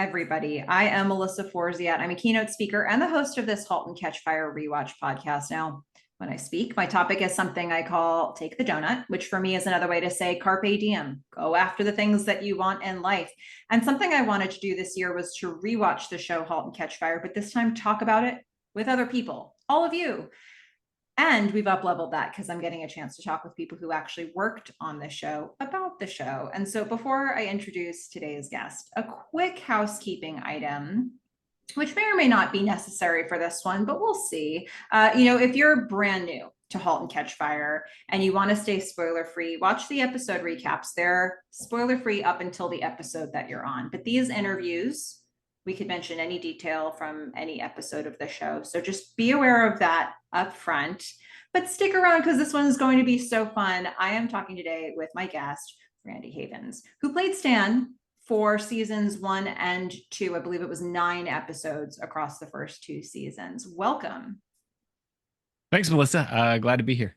everybody. I am Melissa Forziat. I'm a keynote speaker and the host of this Halt and Catch Fire rewatch podcast. Now, when I speak, my topic is something I call Take the Doughnut, which for me is another way to say carpe diem, go after the things that you want in life. And something I wanted to do this year was to rewatch the show Halt and Catch Fire, but this time talk about it with other people, all of you. And we've up-leveled that because I'm getting a chance to talk with people who actually worked on the show about the show. And so before I introduce today's guest, a quick housekeeping item, which may or may not be necessary for this one, but we'll see. If you're brand new to Halt and Catch Fire and you want to stay spoiler-free, watch the episode recaps. They're spoiler-free up until the episode that you're on. But these interviews, we could mention any detail from any episode of the show. So just be aware of that up front, but stick around because this one is going to be so fun. I am talking today with my guest, Randy Havens, who played Stan for seasons 1 and 2. I believe it was 9 episodes across the first 2 seasons. Welcome. Thanks, Melissa. Glad to be here.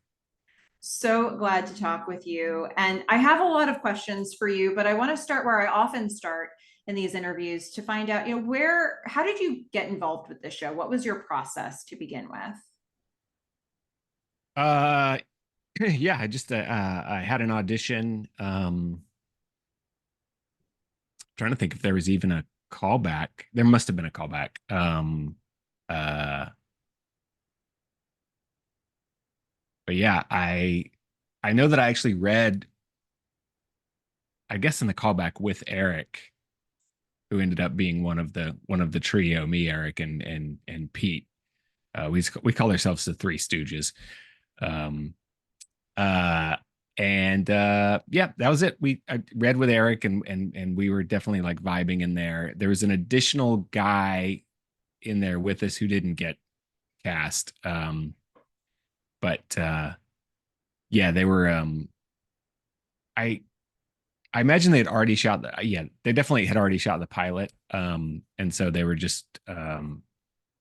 So glad to talk with you. And I have a lot of questions for you, but I want to start where I often start in these interviews to find out, how did you get involved with this show? What was your process to begin with? Yeah, I had an audition. Trying to think if there was even a callback. There must have been a callback. But yeah, I know that I actually read, I guess, in the callback with Eric, who ended up being one of the trio, me, Eric, and Pete. We call ourselves the Three Stooges. Yeah, that was it. I read with Eric and we were definitely like vibing in there. There was an additional guy in there with us who didn't get cast. Yeah, they were I imagine they had already shot they definitely had already shot the pilot. And so they were just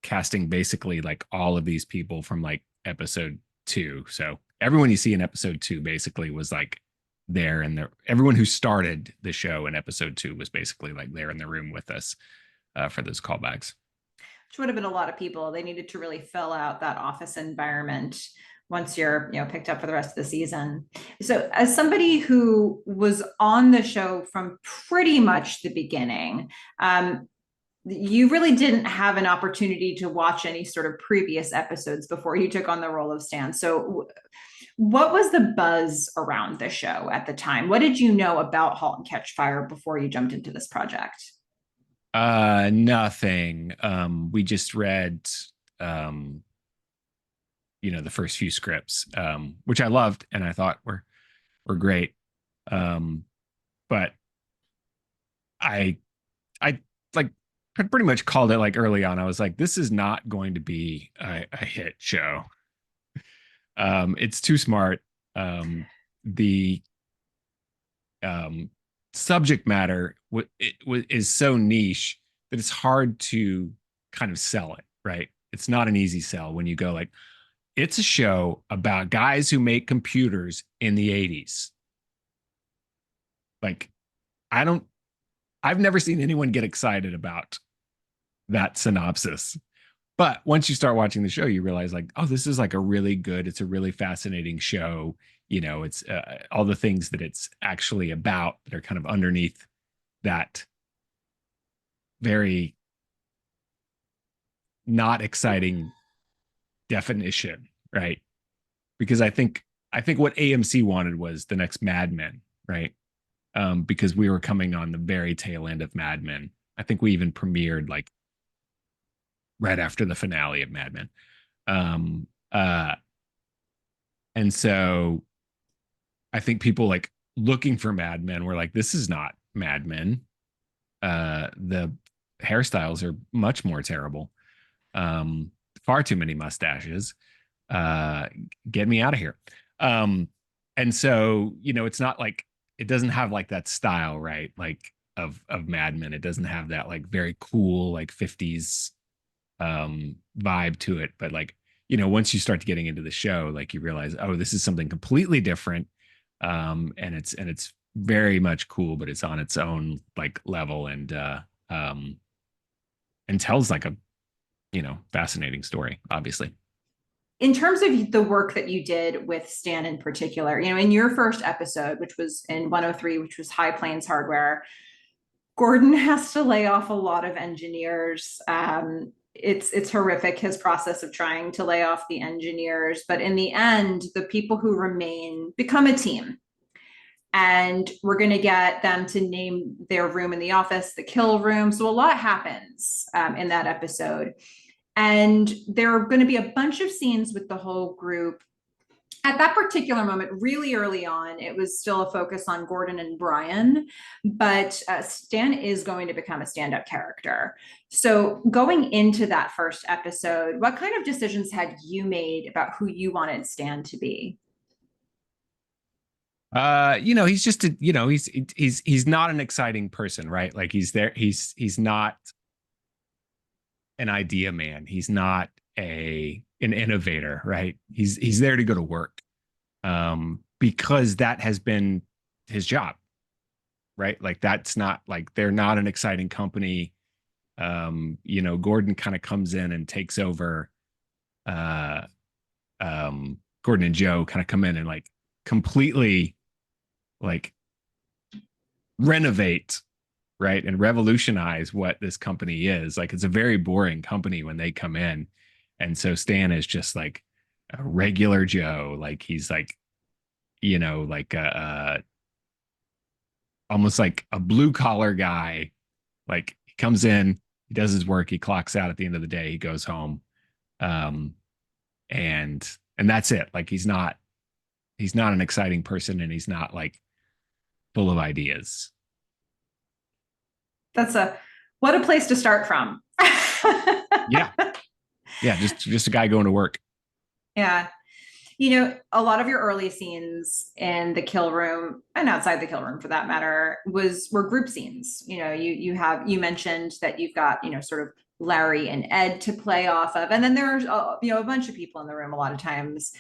casting basically like all of these people from like episode 2. So everyone you see in episode 2 basically was like there, and everyone who started the show in episode 2 was basically like there in the room with us for those callbacks. Which would have been a lot of people. They needed to really fill out that office environment once you're picked up for the rest of the season. So as somebody who was on the show from pretty much the beginning, you really didn't have an opportunity to watch any sort of previous episodes before you took on the role of Stan. So what was the buzz around the show at the time? What did you know about Halt and Catch Fire before you jumped into this project? Nothing. We just read the first few scripts, which I loved and I thought were great. But I like pretty much called it like early on. I was like, this is not going to be a hit show. It's too smart. The subject matter is so niche that it's hard to kind of sell it, right? It's not an easy sell when you go like, it's a show about guys who make computers in the 80s. Like, I've never seen anyone get excited about that synopsis. But once you start watching the show, you realize like, oh, this is like it's a really fascinating show. It's all the things that it's actually about that are kind of underneath that very not exciting definition, right? Because I think what AMC wanted was the next Mad Men, right? Because we were coming on the very tail end of Mad Men. I think we even premiered like right after the finale of Mad Men. And so I think people like looking for Mad Men were like, this is not Mad Men. The hairstyles are much more terrible. Far too many mustaches. Get me out of here. And so, it's not like, it doesn't have like that style, right? Like of Mad Men. It doesn't have that like very cool, like 50s vibe to it. But like, once you start getting into the show, like you realize, oh, this is something completely different. And it's very much cool, but it's on its own like level. And um, and tells like a, fascinating story, obviously. In terms of the work that you did with Stan in particular, in your first episode, which was in 103, which was High Plains Hardware, Gordon has to lay off a lot of engineers. It's horrific, his process of trying to lay off the engineers, but in the end, the people who remain become a team. And we're going to get them to name their room in the office the kill room. So a lot happens in that episode. And there are going to be a bunch of scenes with the whole group. At that particular moment, really early on, it was still a focus on Gordon and Brian, but Stan is going to become a stand-up character. So going into that first episode, what kind of decisions had you made about who you wanted Stan to be? He's just he's not an exciting person, right? Like he's not an idea man. He's not an innovator, right? He's there to go to work. Because that has been his job, right? Like that's not like they're not an exciting company. Gordon kind of comes in and takes over. Gordon and Joe kind of come in and like completely like renovate, right, and revolutionize what this company is. Like it's a very boring company when they come in, and so Stan is just like a regular Joe. Like he's like, like almost like a blue collar guy. Like he comes in, he does his work, he clocks out at the end of the day, he goes home, um, and that's it. Like he's not an exciting person, and he's not like full of ideas. That's what a place to start from. Yeah, yeah, just a guy going to work. Yeah. A lot of your early scenes in the kill room and outside the kill room for that matter were group scenes. You mentioned that you've got, sort of Larry and Ed to play off of. And then there's a bunch of people in the room a lot of times.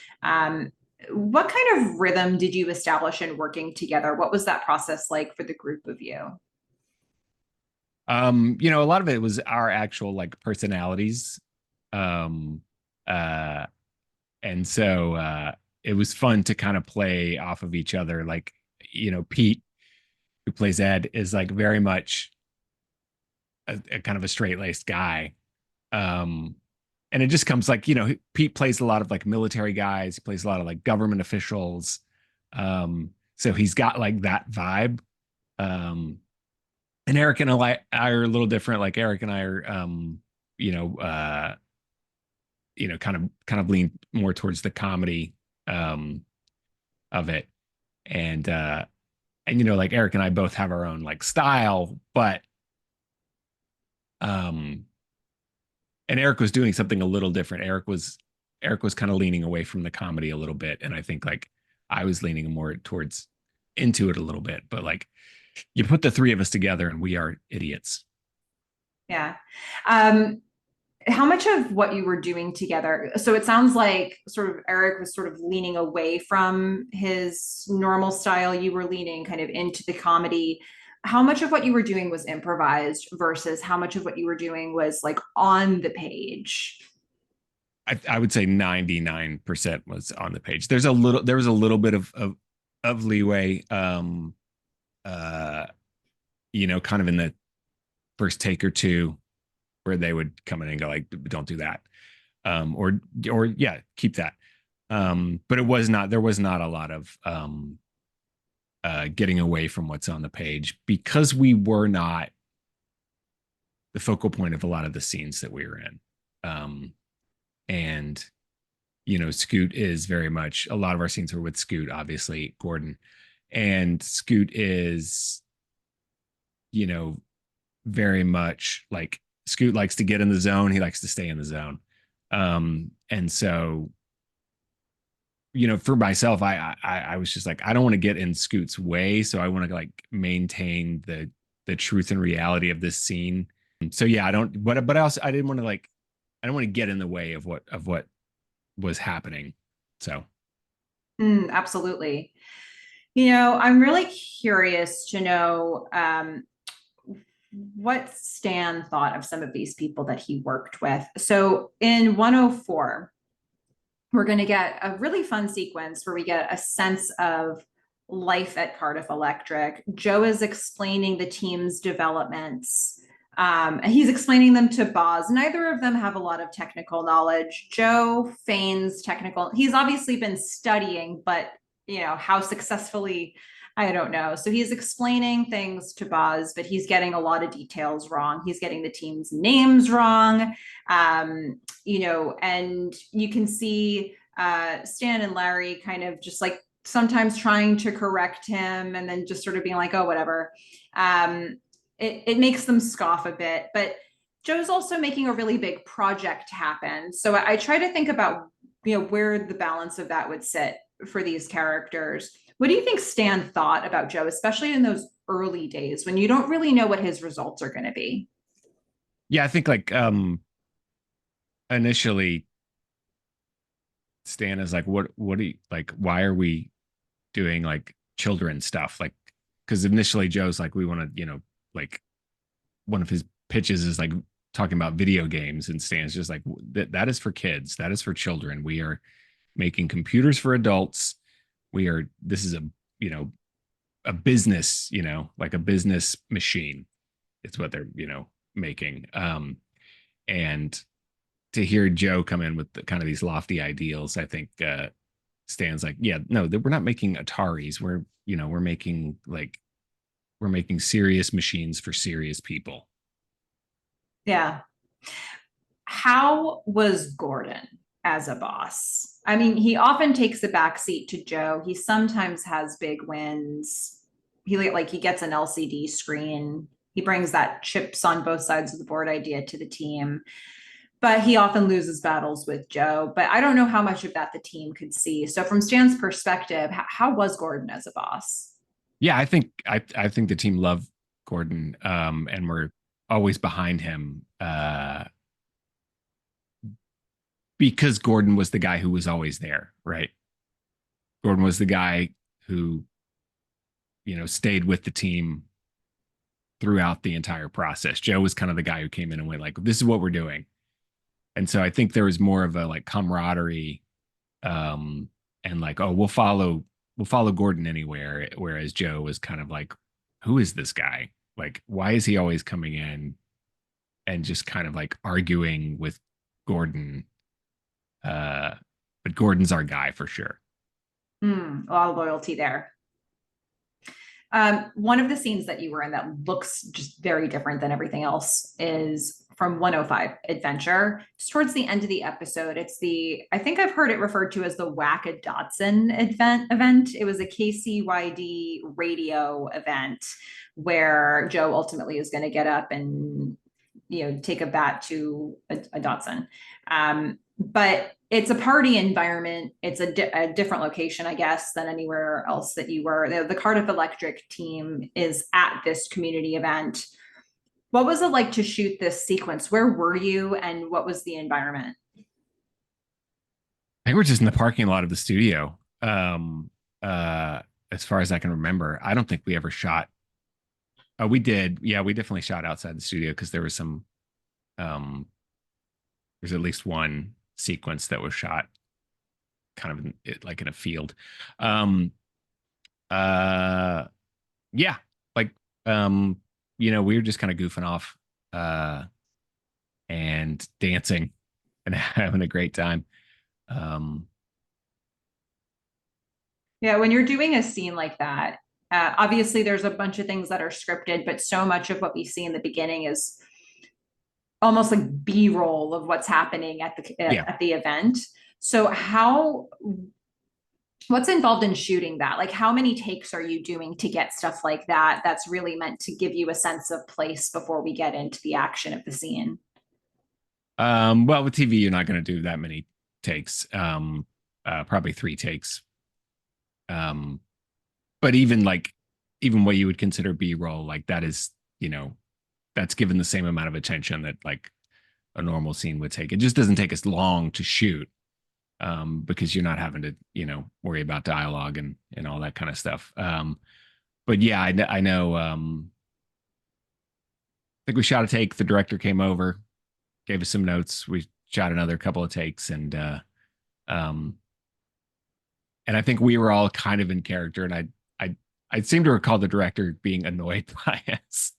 What kind of rhythm did you establish in working together? What was that process like for the group of you? A lot of it was our actual like personalities. Um uh and so it was fun to kind of play off of each other. Like, Pete, who plays Ed, is like very much a kind of a straight-laced guy. Um and it just comes like, Pete plays a lot of like military guys, he plays a lot of like government officials. So he's got like that vibe. Um and Eric and I are a little different. Like Eric and I are, you know, uh, kind of lean more towards the comedy of it, and like Eric and I both have our own like style, but um, and Eric was doing something a little different. Eric was kind of leaning away from the comedy a little bit, and I think like I was leaning more towards into it a little bit, but like you put the three of us together and we are idiots. Yeah. Um, how much of what you were doing together, so it sounds like sort of Eric was sort of leaning away from his normal style, you were leaning kind of into the comedy. How much of what you were doing was improvised versus how much of what you were doing was like on the page? I would say 99% was on the page. There was a little bit of leeway, uh, kind of in the first take or two, where they would come in and go like, don't do that. Or yeah, keep that. But there was not a lot of getting away from what's on the page, because we were not the focal point of a lot of the scenes that we were in. And Scoot is very much, a lot of our scenes were with Scoot, obviously Gordon, and Scoot is, very much like, Scoot likes to get in the zone. He likes to stay in the zone. And so, for myself, I was just like, I don't want to get in Scoot's way. So I want to like maintain the truth and reality of this scene. So yeah, I don't, but also I didn't want to like, I don't want to get in the way of what was happening. So Absolutely. I'm really curious to know what Stan thought of some of these people that he worked with. So in 104, we're going to get a really fun sequence where we get a sense of life at Cardiff Electric. Joe is explaining the team's developments. He's explaining them to Boz. Neither of them have a lot of technical knowledge. Joe feigns technical. He's obviously been studying, but how successfully, I don't know. So he's explaining things to Boz, but he's getting a lot of details wrong. He's getting the team's names wrong. And you can see Stan and Larry kind of just like sometimes trying to correct him and then just sort of being like, oh, whatever. It makes them scoff a bit, but Joe's also making a really big project happen. So I try to think about, where the balance of that would sit for these characters. What do you think Stan thought about Joe, especially in those early days when you don't really know what his results are going to be? Yeah, I think like initially Stan is like, what do you like, why are we doing like children stuff? Like, because initially Joe's like, we want to, like one of his pitches is like talking about video games, and Stan's just like, that is for kids, that is for children. We are making computers for adults. This is a business, like a business machine. It's what they're, making. And to hear Joe come in with kind of these lofty ideals, I think Stan's like, yeah, no, we're not making Ataris. We're making serious machines for serious people. Yeah. How was Gordon as a boss? I mean, he often takes a backseat to Joe. He sometimes has big wins. He gets an LCD screen. He brings that chips on both sides of the board idea to the team. But he often loses battles with Joe. But I don't know how much of that the team could see. So from Stan's perspective, how was Gordon as a boss? Yeah, I think the team loved Gordon, and we're always behind him because Gordon was the guy who was always there, right? Gordon was the guy who, stayed with the team throughout the entire process. Joe was kind of the guy who came in and went like, this is what we're doing. And so I think there was more of a like camaraderie, and like, oh, we'll follow Gordon anywhere. Whereas Joe was kind of like, who is this guy? Like, why is he always coming in and just kind of like arguing with Gordon? But Gordon's our guy for sure. A lot of loyalty there. One of the scenes that you were in that looks just very different than everything else is from 105 Adventure. It's towards the end of the episode. I think I've heard it referred to as the Whack a Dotson event. It was a KCYD radio event where Joe ultimately is going to get up and, take a bat to a Dotson. But it's a party environment. It's a different location, I guess, than anywhere else that you were. The Cardiff Electric team is at this community event. What was it like to shoot this sequence? Where were you and what was the environment? I think we're just in the parking lot of the studio. As far as I can remember, I don't think we ever shot. Oh, we did. Yeah, we definitely shot outside the studio because there was there's at least one sequence that was shot kind of like in a field. Um, uh, yeah, like, we were just kind of goofing off, and dancing and having a great time. Um, Yeah, when you're doing a scene like that, obviously there's a bunch of things that are scripted, but so much of what we see in the beginning is almost like B-roll of what's happening at yeah. the event. So what's involved in shooting that? Like how many takes are you doing to get stuff like that that's really meant to give you a sense of place before we get into the action of the scene? Well, with TV, you're not going to do that many takes. Probably 3 takes. Um, but even what you would consider B-roll, like that is, that's given the same amount of attention that like a normal scene would take. It just doesn't take as long to shoot, because you're not having to, worry about dialogue and all that kind of stuff. But yeah, I know, think we shot a take. The director came over, gave us some notes. We shot another couple of takes, um, and I think we were all kind of in character. And I seem to recall the director being annoyed by us,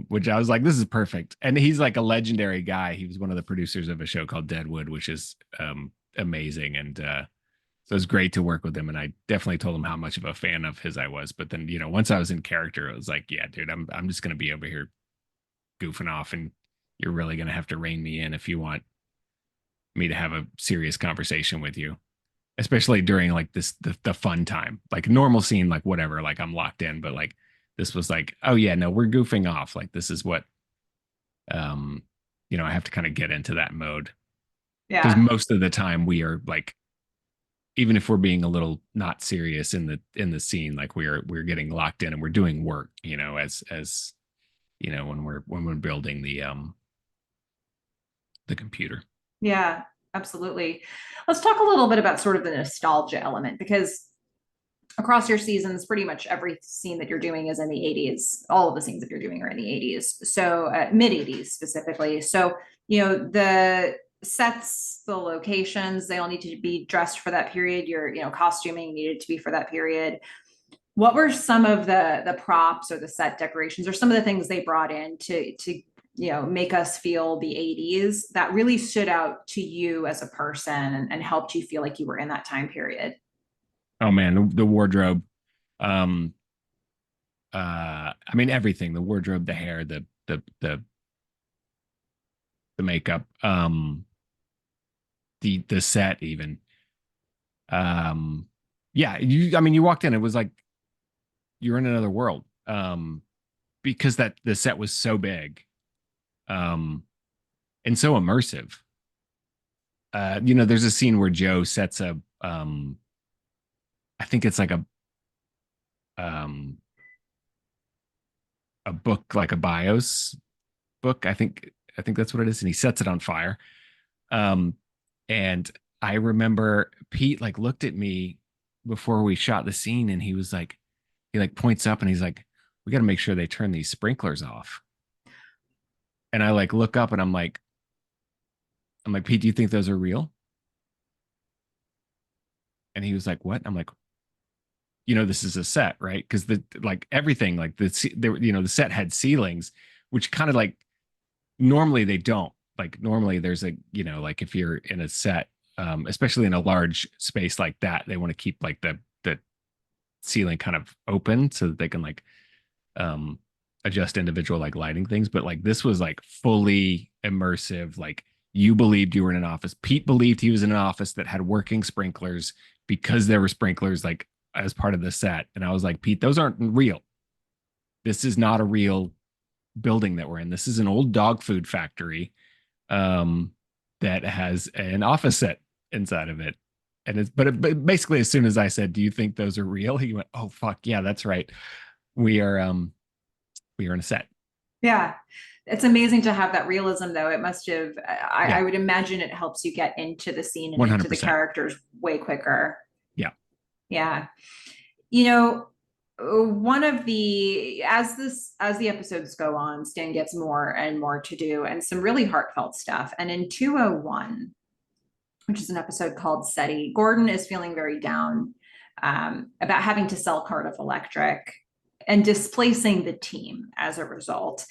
which I was like, this is perfect. And he's like a legendary guy. He was one of the producers of a show called Deadwood, which is amazing. And so it was great to work with him. And I definitely told him how much of a fan of his I was. But then, once I was in character, it was like, yeah, dude, I'm just gonna be over here goofing off, and you're really gonna have to rein me in if you want me to have a serious conversation with you, especially during like the fun time. Like normal scene, like whatever, like I'm locked in, but like this was like, oh yeah, no, we're goofing off. Like this is what um I have to kind of get into that mode, because Yeah. most of the time we are like, even if we're being a little not serious in the scene, like we're getting locked in and we're doing work, as when we're building the computer. Yeah, absolutely. Let's talk a little bit about sort of the nostalgia element, because across your seasons, pretty much every scene that you're doing is in the 80s. All of the scenes that you're doing are in the 80s. So mid 80s specifically. So, the sets, the locations, they all need to be dressed for that period. Your, costuming needed to be for that period. What were some of the props or the set decorations or some of the things they brought in to make us feel the 80s that really stood out to you as a person and helped you feel like you were in that time period? Oh man, the wardrobe. Um, I mean everything, the wardrobe, the hair, the makeup, the set even. Um, yeah, you walked in, it was like you're in another world. Because that the set was so big, um, and so immersive. There's a scene where Joe sets I think it's like um a book, like a BIOS book. I think that's what it is, and he sets it on fire. Um, and I remember Pete like looked at me before we shot the scene, and he like points up and he's like, "We got to make sure they turn these sprinklers off." And I like look up and I'm like, Pete, do you think those are real? And he was like, what? I'm like, this is a set, right? Because the like everything, like the set had ceilings, which kind of like normally they don't. Like normally there's like if you're in a set, especially in a large space like that, they want to keep like the ceiling kind of open so that they can like um adjust individual like lighting things. But like this was like fully immersive. Like you believed you were in an office. Pete believed he was in an office that had working sprinklers, because there were sprinklers like as part of the set. And I was like, Pete, those aren't real. This is not a real building that we're in. This is an old dog food factory, um, that has an office set inside of it. And but basically, as soon as I said, "Do you think those are real?" He went, "Oh fuck yeah, that's right. We are we are in a set." Yeah. It's amazing to have that realism, though. It must have, I Yeah, would imagine it helps you get into the scene and one hundred into the percent. characters way quicker. Yeah, Yeah. You know, one of the, as the episodes go on, Stan gets more and more to do and some really heartfelt stuff. And in 201, which is an episode called SETI, Gordon is feeling very down about having to sell Cardiff Electric and displacing the team as a result.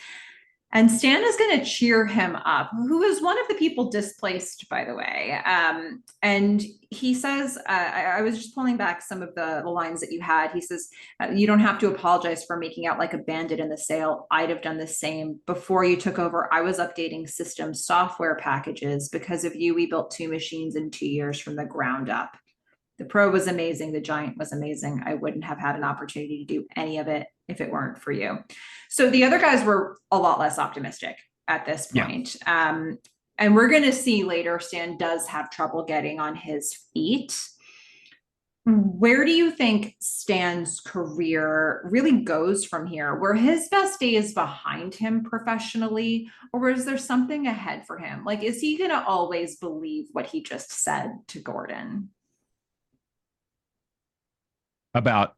And Stan is going to cheer him up, who is one of the people displaced, by the way. And he says, I was just pulling back some of the lines that you had. He says, you don't have to apologize for making out like a bandit in the sale. I'd have done the same. Before you took over, I was updating system software packages. Because of you, we built 2 machines in 2 years from the ground up. The Pro was amazing. The Giant was amazing. I wouldn't have had an opportunity to do any of it if it weren't for you. So the other guys were a lot less optimistic at this yeah. point. And we're going to see later, Stan does have trouble getting on his feet. Where do you think Stan's career really goes from here? Were his best days behind him professionally, or is there something ahead for him? Like, is he going to always believe what he just said to Gordon? About,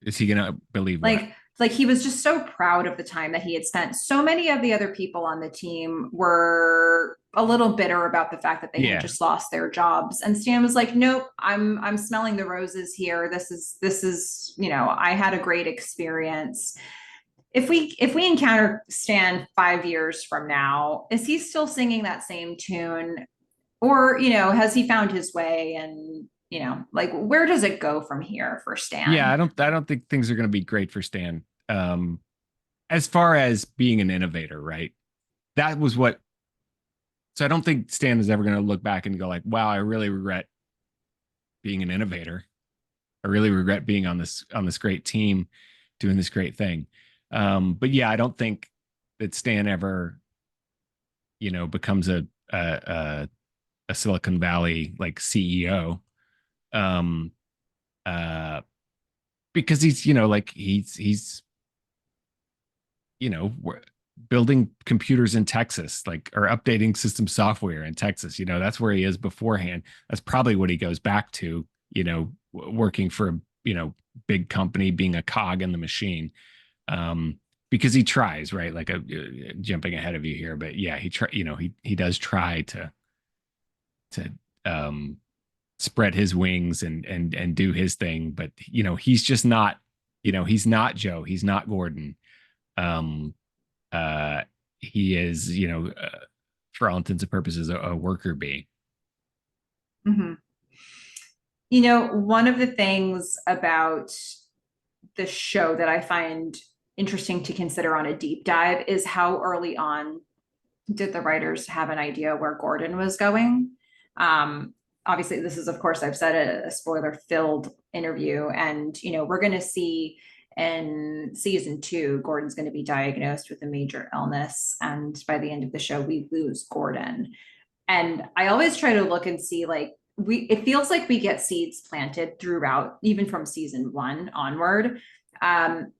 is he gonna believe what? Like, like he was just so proud of the time that he had spent. So many of the other people on the team were a little bitter about the fact that they had Yeah. just lost their jobs. And Stan was like, nope, I'm smelling the roses here. This is, I had a great experience. If we encounter Stan 5 years from now, is he still singing that same tune? Or, has he found his way? And, like where does it go from here for Yeah, Stan? I don't think things are going to be great for Stan. As far as being an innovator, right? That was what. So I don't think Stan is ever going to look back and go like, "Wow, I really regret being an innovator. I really regret being on this great team, doing this great thing." But yeah, I don't think that Stan ever, becomes a Silicon Valley like CEO. Um, uh, because he's, like you know, building computers in Texas, like, or updating system software in Texas. That's where he is beforehand. That's probably what he goes back to, working for a, big company, being a cog in the machine. Um, because he tries, right? Like jumping ahead of you here, but yeah, he does try to um spread his wings and do his thing, but he's just not, he's not Joe, he's not Gordon. Um, uh, he is, for all intents and purposes, a worker bee. Mm-hmm. One of the things about the show that I find interesting to consider on a deep dive is how early on did the writers have an idea where Gordon was going? Um, Obviously, this is, of course, I've said a spoiler filled interview, and we're going to see in season 2, Gordon's going to be diagnosed with a major illness, and by the end of the show, we lose Gordon. And I always try to look and see, like, it feels like we get seeds planted throughout, even from season 1 onward. Um,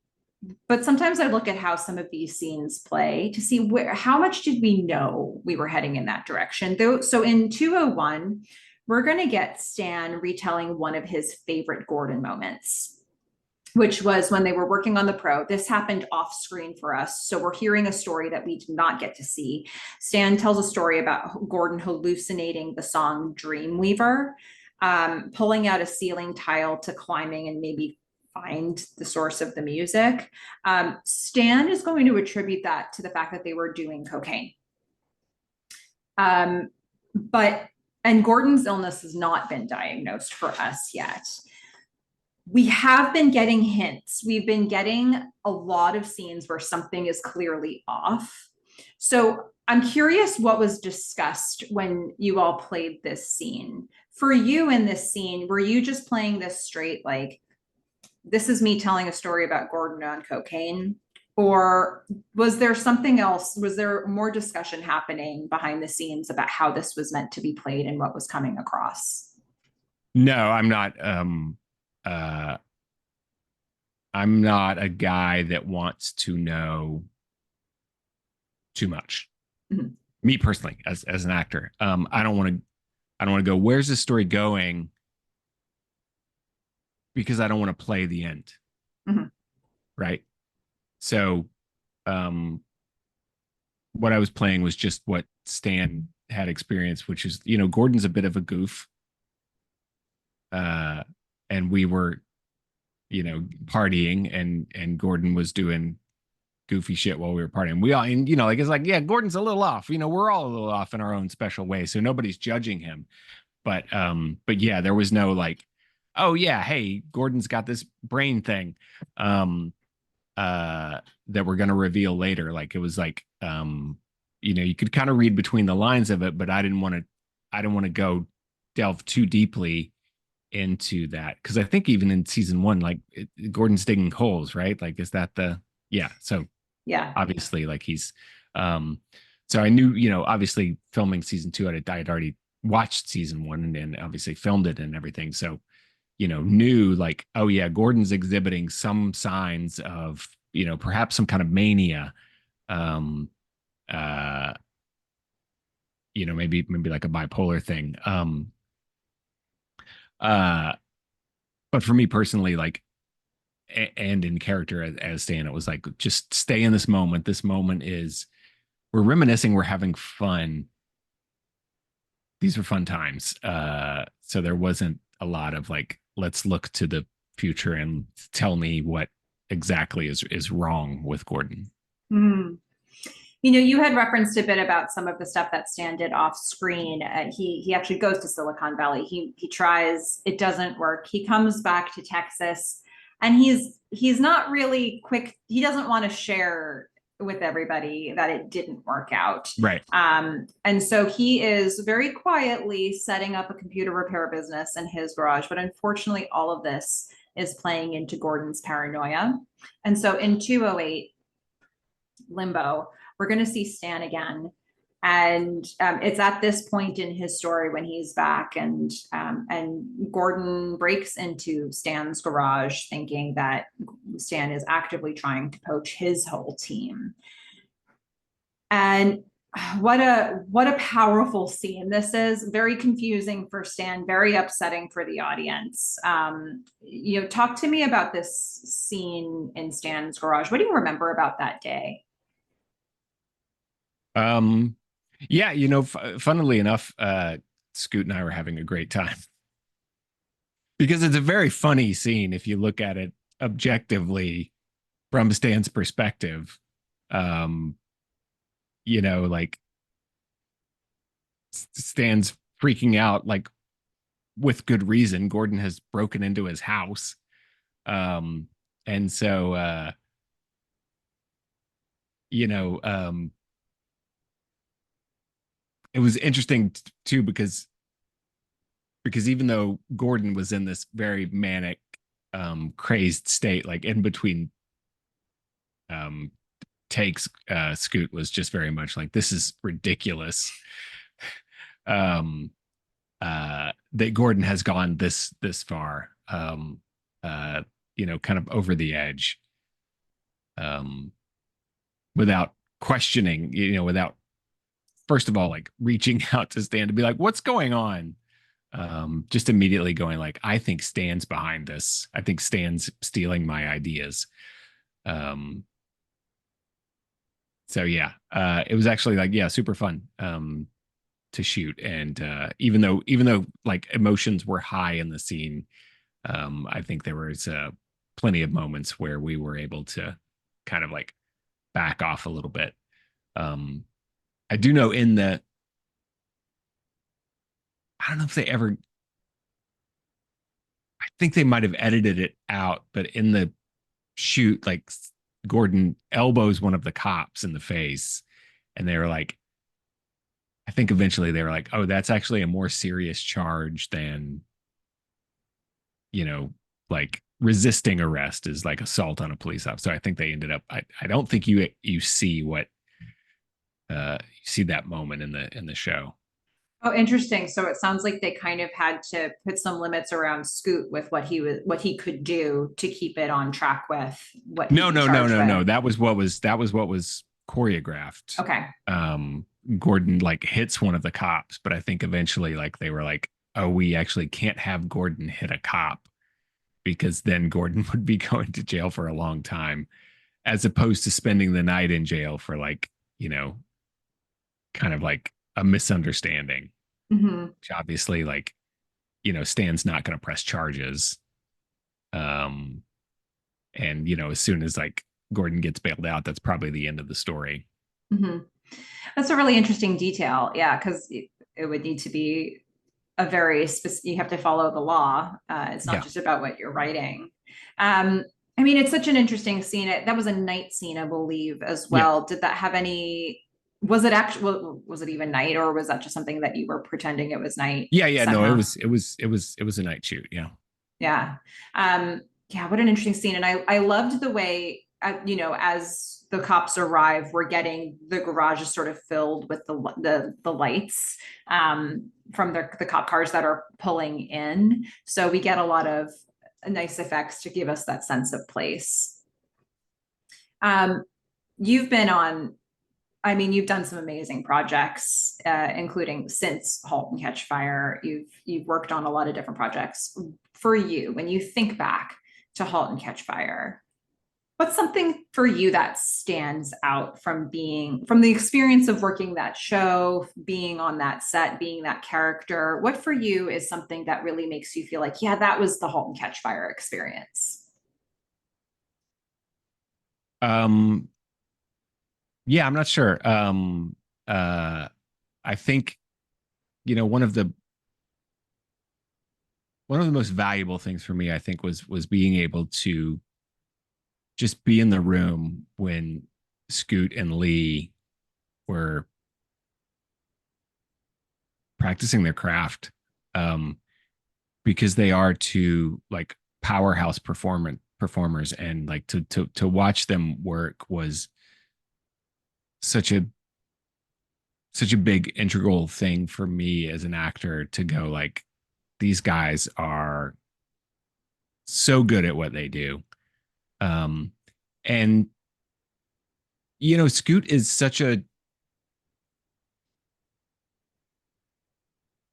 but sometimes I look at how some of these scenes play to see how much did we know we were heading in that direction. Though, so in 201, we're going to get Stan retelling one of his favorite Gordon moments, which was when they were working on the Pro. This happened off screen for us. So we're hearing a story that we did not get to see. Stan tells a story about Gordon hallucinating the song Dreamweaver, pulling out a ceiling tile to climbing and maybe find the source of the music. Stan is going to attribute that to the fact that they were doing cocaine. Um, but, and Gordon's illness has not been diagnosed for us yet. We have been getting hints. We've been getting a lot of scenes where something is clearly off. So I'm curious what was discussed when you all played this scene. For you in this scene, were you just playing this straight, like, this is me telling a story about Gordon on cocaine? Or was there something else? Was there more discussion happening behind the scenes about how this was meant to be played and what was coming across? No, uh, I'm not a guy that wants to know too much. Mhm. Me personally, as an actor, I don't want to go, where's this story going? Because I don't want to play the end. Mhm. Right. So, um, what I was playing was just what Stan had experienced, which is, Gordon's a bit of a goof. Uh, and we were, partying, and Gordon was doing goofy shit while we were partying. We all, and, like, it's like, yeah, Gordon's a little off. We're all a little off in our own special way. So nobody's judging him. But yeah, there was no like, oh yeah, hey, Gordon's got this brain thing. Um, that we're going to reveal later. Like, it was like, you could kind of read between the lines of it, but I didn't want to go delve too deeply into that. Cause I think even in season 1, like Gordon's digging holes, right? Like, is that yeah. So Yeah. obviously like um, so I knew, obviously filming season 2, I had already watched season 1 and obviously filmed it and everything. So, knew like, oh yeah, Gordon's exhibiting some signs of, perhaps some kind of mania. Um, uh, maybe like a bipolar thing. Uh, but for me personally, like, and in character as Stan. It was like, just stay in this moment. This moment is, we're reminiscing, we're having fun. These were fun times. So there wasn't a lot of like, let's look to the future and tell me what exactly is wrong with Gordon. Hmm. You know, you had referenced a bit about some of the stuff that Stan did off screen. He actually goes to Silicon Valley. He tries, it doesn't work. He comes back to Texas, and he's not really quick. He doesn't want to share with everybody that it didn't work out. Right. And so he is very quietly setting up a computer repair business in his garage. But unfortunately, all of this is playing into Gordon's paranoia. And so in 208, Limbo, we're going to see Stan again. And it's at this point in his story when he's back, and Gordon breaks into Stan's garage, thinking that Stan is actively trying to poach his whole team. And what a powerful scene this is. Very confusing for Stan, very upsetting for the audience. You know, talk to me about this scene in Stan's garage. What do you remember about that day? Um, yeah, you know, funnily enough, Scoot and I were having a great time because it's a very funny scene if you look at it objectively from Stan's perspective. Um, you know, like Stan's freaking out, like with good reason. Gordon has broken into his house. Um, and so you know, it was interesting too because even though Gordon was in this very manic, crazed state, like in between um, takes, Scoot was just very much like, this is ridiculous. um, that Gordon has gone this far, uh, you know, kind of over the edge, um, without questioning, you know, without first of all like reaching out to Stan to be like, what's going on? Just immediately going like, I think Stan's behind this. I think Stan's stealing my ideas. Um, so yeah, it was actually like, yeah, super fun to shoot. And even though like emotions were high in the scene, I think there was plenty of moments where we were able to kind of like back off a little bit. Um, I do know in the, I don't know if they ever, I think they might have edited it out, but in the shoot, like Gordon elbows one of the cops in the face, and they were like, I think eventually they were like, oh, that's actually a more serious charge than, you know, like resisting arrest is like assault on a police officer. So I think they ended up, I don't think you see what you see that moment in the show. Oh, interesting. So it sounds like they kind of had to put some limits around Scoot with what he could do to keep it on track with what he'd No, be no, no, charged no, with. no. That was what was choreographed. Okay. Gordon like hits one of the cops, but I think eventually like they were like, oh, we actually can't have Gordon hit a cop because then Gordon would be going to jail for a long time, as opposed to spending the night in jail for like, you know, kind of like a misunderstanding. Mm-hmm. Which obviously, like, you know, Stan's not going to press charges. Um, and you know, as soon as like Gordon gets bailed out, that's probably the end of the story. Mm-hmm. That's a really interesting detail. Yeah, because it would need to be a very specific, you have to follow the law. It's not Yeah, just about what you're writing. Um, I mean, it's such an interesting scene. That was a night scene, I believe, as yeah, well. Did that have any, was it actually, was it even night, or was that just something that you were pretending it was night yeah, yeah. No, somehow? it was a night shoot. Yeah, Yeah. Yeah, what an interesting scene. And I loved the way, you know, as the cops arrive, we're getting the garage is sort of filled with the lights from the cop cars that are pulling in. So we get a lot of nice effects to give us that sense of place. Um, you've been on, I mean, you've done some amazing projects, including since Halt and Catch Fire. You've worked on a lot of different projects. For you, when you think back to Halt and Catch Fire. What's something for you that stands out from the experience of working that show, being on that set, being that character? What for you is something that really makes you feel like, yeah, that was the Halt and Catch Fire experience? Um, yeah, I'm not sure. Uh, I think, you know, one of the most valuable things for me, I think, was being able to just be in the room when Scoot and Lee were practicing their craft, um, because they are two like powerhouse performers, and like to watch them work was such a big integral thing for me as an actor to go like these guys are so good at what they do. Um, and you know, Scoot is such a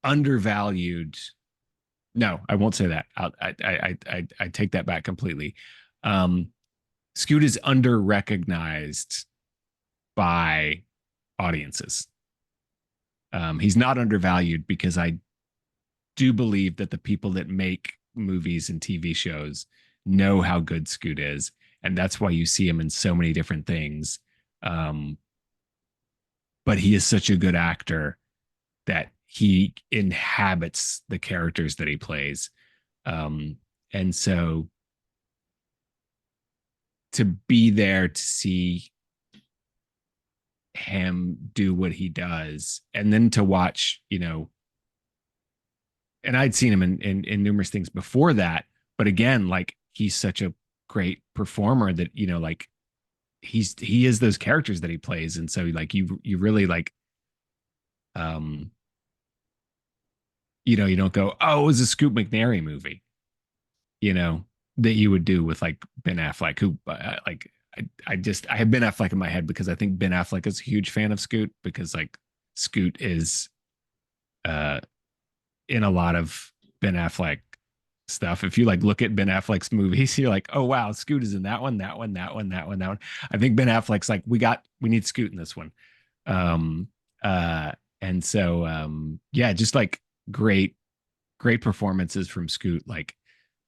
undervalued. No, I won't say that. I take that back completely. Um, Scoot is under recognized by audiences. He's not undervalued because I do believe that the people that make movies and TV shows know how good Scoot is, and that's why you see him in so many different things. Um, but he is such a good actor that he inhabits the characters that he plays. Um, and so to be there to see him do what he does, and then to watch, you know, and I'd seen him in numerous things before that, but again, like he's such a great performer that, you know, like he is those characters that he plays. And so like you really like, um, you know, you don't go, oh, it was a Scoot McNairy movie, you know, that you would do with like Ben Affleck, who like I have Ben Affleck in my head because I think Ben Affleck is a huge fan of Scoot, because like Scoot is uh in a lot of Ben Affleck stuff. If you like look at Ben Affleck's movies, you're like, oh wow, Scoot is in that one, that one, that one, that one, that one. I think Ben Affleck's like, we need Scoot in this one. Um uh and so yeah, just like great performances from Scoot like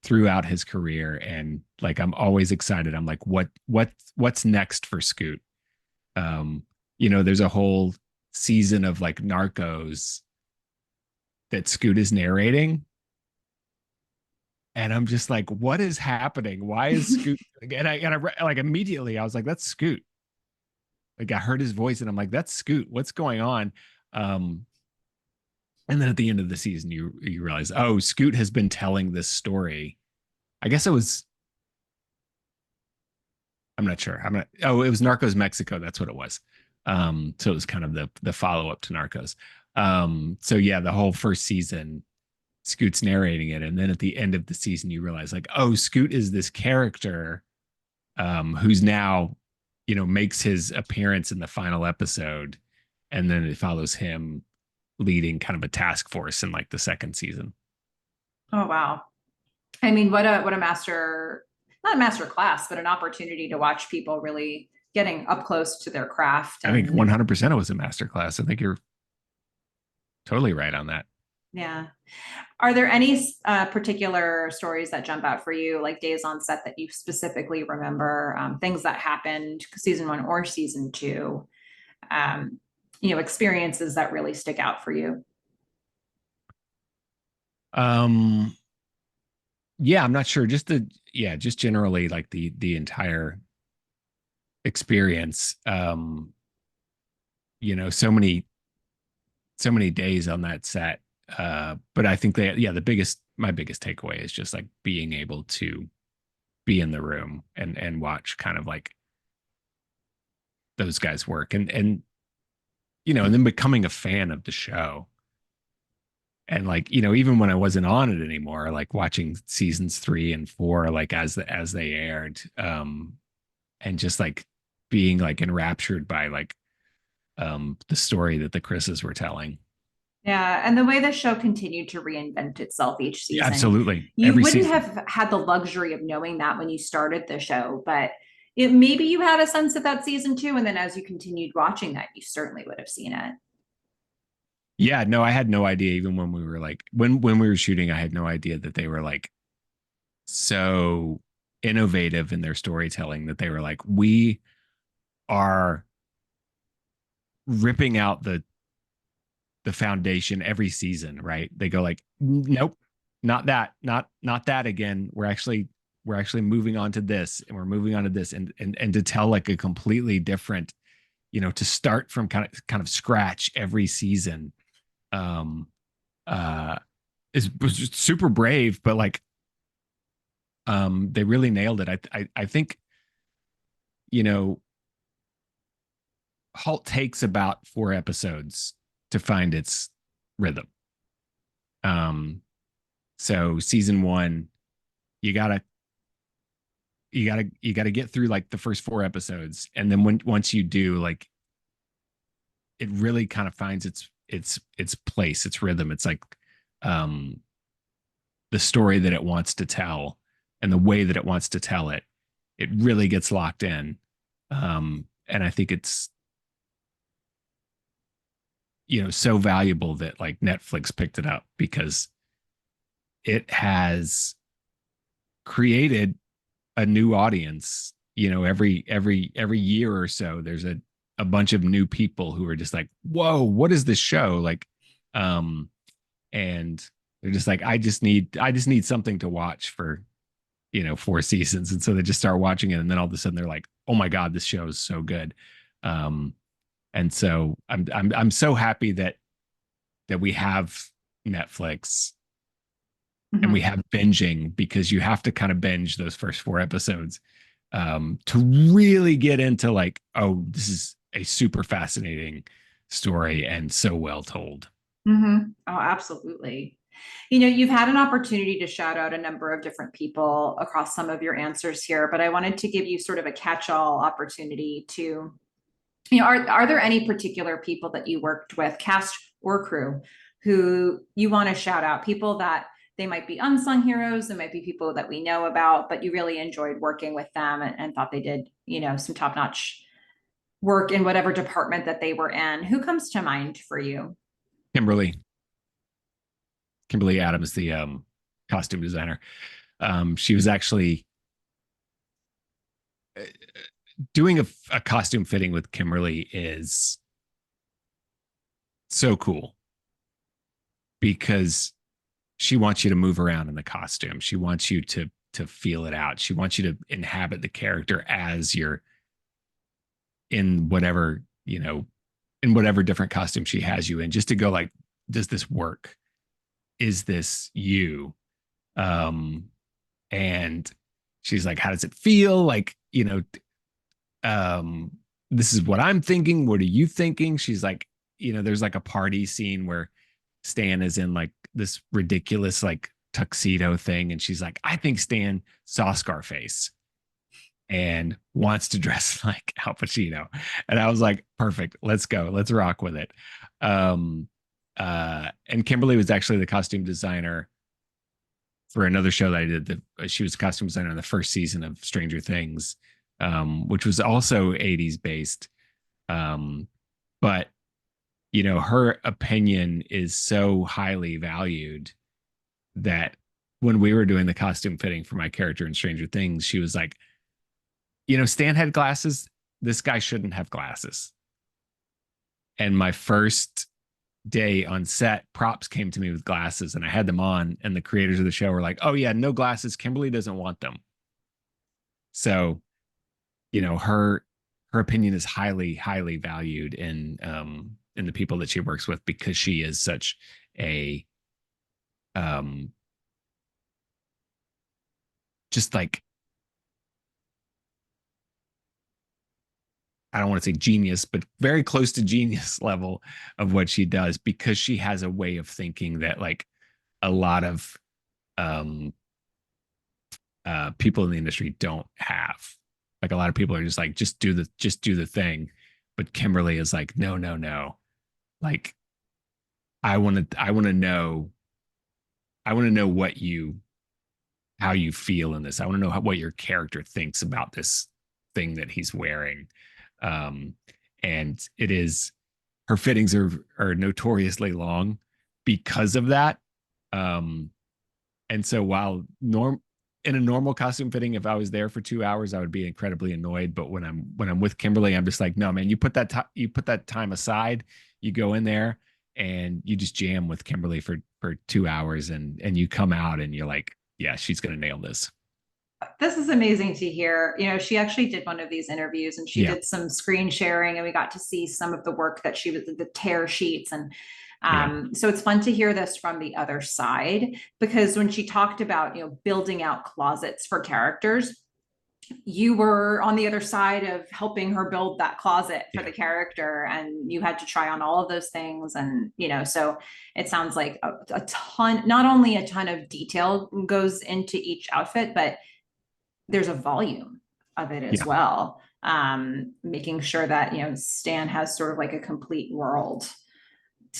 throughout his career. And like I'm always excited. I'm like, what's next for Scoot? Um, you know, there's a whole season of like Narcos that Scoot is narrating. And I'm just like, what is happening? Why is Scoot? Like immediately I was like, that's Scoot. Like I heard his voice and I'm like, that's Scoot. What's going on? Um, and then at the end of the season, you realize, oh, Scoot has been telling this story. I guess it was. I'm not sure. I'm not. Oh, it was Narcos Mexico. That's what it was. So it was kind of the follow up to Narcos. So yeah, the whole first season, Scoot's narrating it, and then at the end of the season, you realize like, oh, Scoot is this character, who's now, you know, makes his appearance in the final episode, and then it follows him leading kind of a task force in like the second season. Oh wow. I mean, what a master, not a master class, but an opportunity to watch people really getting up close to their craft. I think And 100% it was a masterclass. I think you're totally right on that. yeah. Are there any particular stories that jump out for you, like days on set that you specifically remember, things that happened season one or season two, um, experiences that really stick out for you? Um, yeah, I'm not sure. Just generally like the entire experience. You know, so many days on that set. But I think that, yeah, my biggest takeaway is just like being able to be in the room and watch kind of like those guys work, and you know, and then becoming a fan of the show. And like, you know, even when I wasn't on it anymore, like watching seasons 3 and 4, like as they aired, and just like being like enraptured by like the story that the Chris's were telling. Yeah, and the way the show continued to reinvent itself each Yeah, season, absolutely. you Every wouldn't season. have had the luxury of knowing that when you started the show, but it maybe you had a sense of that season two, and then as you continued watching that, you certainly would have seen it. Yeah, no, I had no idea even when we were like when we were shooting, I had no idea that they were like so innovative in their storytelling that they were like, we are ripping out the foundation every season, right? They go like, nope, not that, not that again. We're actually moving on to this, and we're moving on to this, and to tell like a completely different, to start from kind of scratch every season, um, uh, was just super brave, but like, they really nailed it. I think, you know, Halt takes about 4 episodes to find its rhythm. Um, so season one, you gotta you gotta get through like the first 4 episodes, and then once you do, like, it really kind of finds its place, its rhythm. It's like, um the story that it wants to tell and the way that it wants to tell it. It really gets locked in. And I think it's, so valuable that like Netflix picked it up, because it has created a new audience. Every year or so, there's a bunch of new people who are just like, whoa, what is this show like? um and they're just like, I just need something to watch for 4 seasons. And so they just start watching it, and then all of a sudden they're like, oh my god, this show is so good. um and so I'm so happy that we have Netflix, and we Mhm. have binging, because you have to kind of binge those first 4 episodes, to really get into like, oh, this is a super fascinating story and so well told. Oh, absolutely. You've had an opportunity to shout out a number of different people across some of your answers here, but I wanted to give you sort of a catch-all opportunity to, are there any particular people that you worked with, cast or crew, who you want to shout out? People that they might be unsung heroes, they might be people that we know about, but you really enjoyed working with them and thought they did, some top-notch work in whatever department that they were in. Who comes to mind for you? Kimberly Kimberly Adams, the costume designer. She was actually doing a costume fitting with Kimberly is so cool, because she wants you to move around in the costume. She wants you to feel it out. She wants you to inhabit the character as you're in whatever different costume she has you in, just to go like, does this work? Is this you? Um, and she's like, how does it feel? Like, um, this is what I'm thinking. What are you thinking? She's like, there's like a party scene where Stan is in like this ridiculous like tuxedo thing, and she's like, I think Stan saw Scarface and wants to dress like Al Pacino. And I was like, perfect, let's go, let's rock with it. And Kimberly was actually the costume designer for another show that I did. She was a costume designer in the first season of Stranger Things, which was also 80s based. Um, but her opinion is so highly valued that when we were doing the costume fitting for my character in Stranger Things, she was like, Stan had glasses. This guy shouldn't have glasses. And my first day on set, props came to me with glasses, and I had them on, and the creators of the show were like, oh yeah, no glasses, Kimberly doesn't want them. So her opinion is highly highly valued in the people that she works with, because she is such a, um just like, I don't want to say genius, but very close to genius level of what she does, because she has a way of thinking that like a lot of, um people in the industry don't have. Like, a lot of people are just like, just do the thing. But Kimberly is like, no, no, no. Like, I want to know, I want to know how you feel in this. I want to know what your character thinks about this thing that he's wearing. Um, and it is, her fittings are notoriously long because of that. Um, and so while in a normal costume fitting, if I was there for 2 hours, I would be incredibly annoyed. But when I'm with Kimberly, I'm just like, no, man, you put that time aside. You go in there and you just jam with Kimberly for 2 hours, and you come out and you're like, yeah, she's gonna nail this. This is amazing to hear. She actually did one of these interviews and she Yeah, did some screen sharing, and we got to see some of the work that she was, the tear sheets. And yeah, so it's fun to hear this from the other side, because when she talked about, building out closets for characters, you were on the other side of helping her build that closet for yeah, the character, and you had to try on all of those things. And so it sounds like a ton, not only a ton of detail goes into each outfit, but there's a volume of it as yeah. well. Making sure that, Stan has sort of like a complete world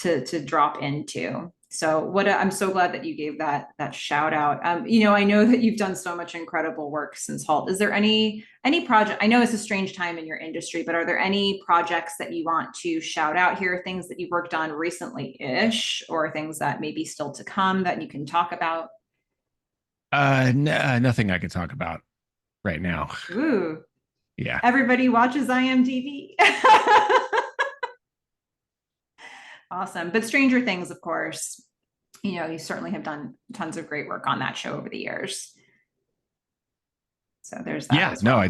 to drop into. So I'm so glad that you gave that shout out. I know that you've done so much incredible work since Halt. Is there any project? I know it's a strange time in your industry, but are there any projects that you want to shout out here? Things that you've worked on recently-ish, or things that may be still to come that you can talk about? Nothing I can talk about right now. Ooh, Yeah, everybody watches IMDb. Awesome. But Stranger Things, of course, you certainly have done tons of great work on that show over the years. So there's that yeah. as No, well.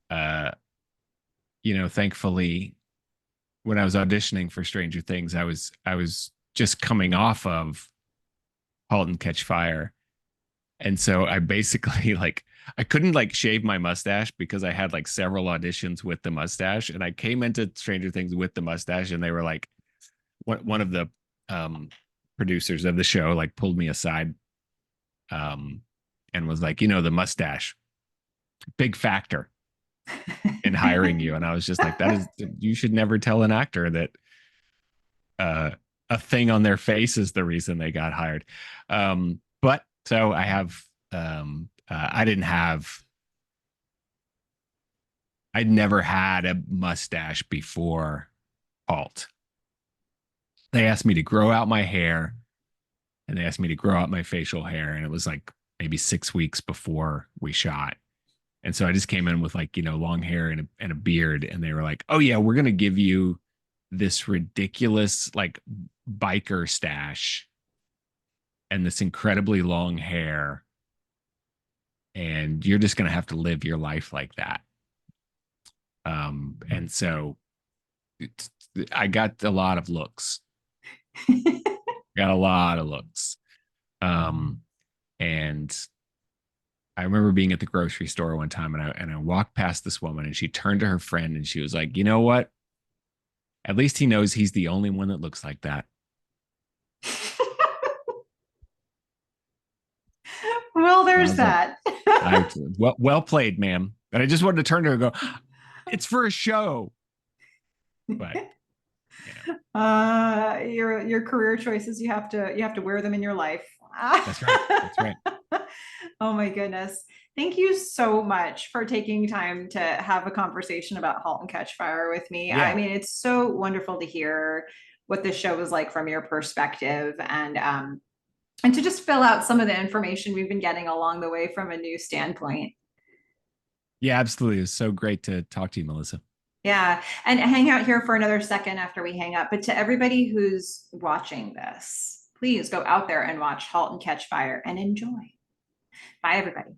uh, thankfully, when I was auditioning for Stranger Things, I was just coming off of Halt and Catch Fire, and so I basically like I couldn't like shave my mustache because I had like several auditions with the mustache, and I came into Stranger Things with the mustache, and they were like, one of the um, producers of the show like pulled me aside, um, and was like, the mustache, big factor in hiring you. And I was just like, you should never tell an actor that uh, a thing on their face is the reason they got hired. But so I have, I didn't have, I'd never had a mustache before Halt. They asked me to grow out my hair, and they asked me to grow out my facial hair. And it was like maybe 6 weeks before we shot. And so I just came in with like, long hair and a beard. And they were like, oh, yeah, we're going to give you this ridiculous like biker stash and this incredibly long hair. And you're just going to have to live your life like that. And so I got a lot of looks, got a lot of looks. Um, and I remember being at the grocery store one time, and I walked past this woman, and she turned to her friend and she was like, you know what? At least he knows he's the only one that looks like that. Well, And I there's was like, that. well played, ma'am. And I just wanted to turn to her and go, it's for a show. But you know, Your career choices, you have to wear them in your life. that's right. That's right. Oh my goodness. Thank you so much for taking time to have a conversation about Halt and Catch Fire with me. I Yeah. mean, it's so wonderful to hear what this show was like from your perspective, and to just fill out some of the information we've been getting along the way from a new standpoint. Yeah, absolutely. It was so great to talk to you, Melissa. Yeah. And hang out here for another second after we hang up. But to everybody who's watching this, please go out there and watch Halt and Catch Fire and enjoy. Bye, everybody.